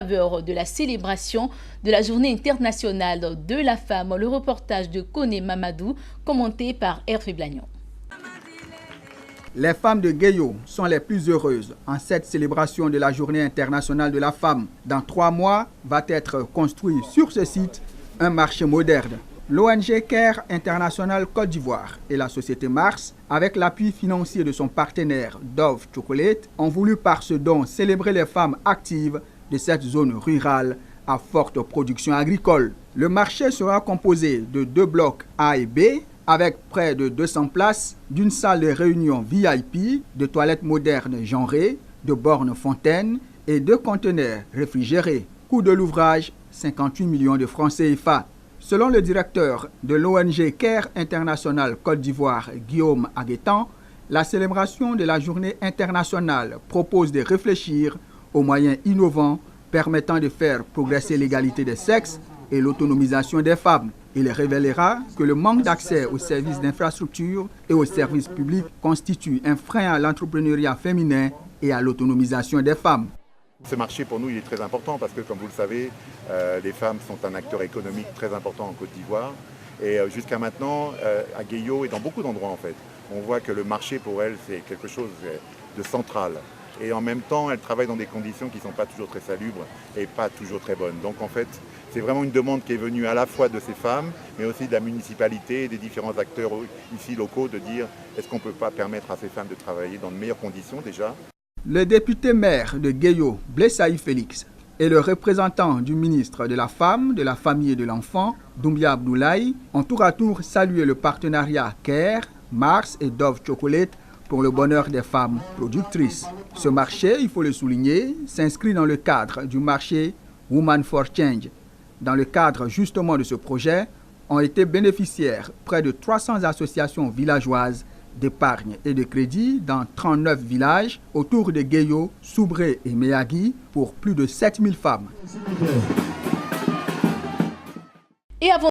De la célébration de la Journée internationale de la femme, le reportage de Koné Mamadou, commenté par Hervé Blagnon. Les femmes de Guéyo sont les plus heureuses en cette célébration de la Journée internationale de la femme. Dans 3 mois, va être construit sur ce site un marché moderne. L'ONG Care International Côte d'Ivoire et la société Mars, avec l'appui financier de son partenaire Dove Chocolate, ont voulu par ce don célébrer les femmes actives de cette zone rurale à forte production agricole. Le marché sera composé de 2 blocs A et B avec près de 200 places, d'une salle de réunion VIP, de toilettes modernes genrées, de bornes fontaines et 2 conteneurs réfrigérés. Coût de l'ouvrage, 58 millions de francs CFA. Selon le directeur de l'ONG Care International Côte d'Ivoire, Guillaume Aguetan, la célébration de la journée internationale propose de réfléchir aux moyens innovants permettant de faire progresser l'égalité des sexes et l'autonomisation des femmes. Il révélera que le manque d'accès aux services d'infrastructure et aux services publics constitue un frein à l'entrepreneuriat féminin et à l'autonomisation des femmes. Ce marché pour nous il est très important parce que comme vous le savez, les femmes sont un acteur économique très important en Côte d'Ivoire. Et jusqu'à maintenant, à Guéyo et dans beaucoup d'endroits en fait, on voit que le marché pour elles c'est quelque chose de central. Et en même temps, elles travaillent dans des conditions qui ne sont pas toujours très salubres et pas toujours très bonnes. Donc en fait, c'est vraiment une demande qui est venue à la fois de ces femmes, mais aussi de la municipalité et des différents acteurs ici locaux de dire est-ce qu'on ne peut pas permettre à ces femmes de travailler dans de meilleures conditions déjà. Le député maire de Guéyo, Blessaï Félix, et le représentant du ministre de la Femme, de la Famille et de l'Enfant, Doumbia Abdoulaye, ont tour à tour salué le partenariat Care, Mars et Dove Chocolate pour le bonheur des femmes productrices. Ce marché, il faut le souligner, s'inscrit dans le cadre du marché Women for Change. Dans le cadre justement de ce projet, ont été bénéficiaires près de 300 associations villageoises d'épargne et de crédit dans 39 villages autour de Guéyo, Soubré et Méagui pour plus de 7000 femmes. Et avant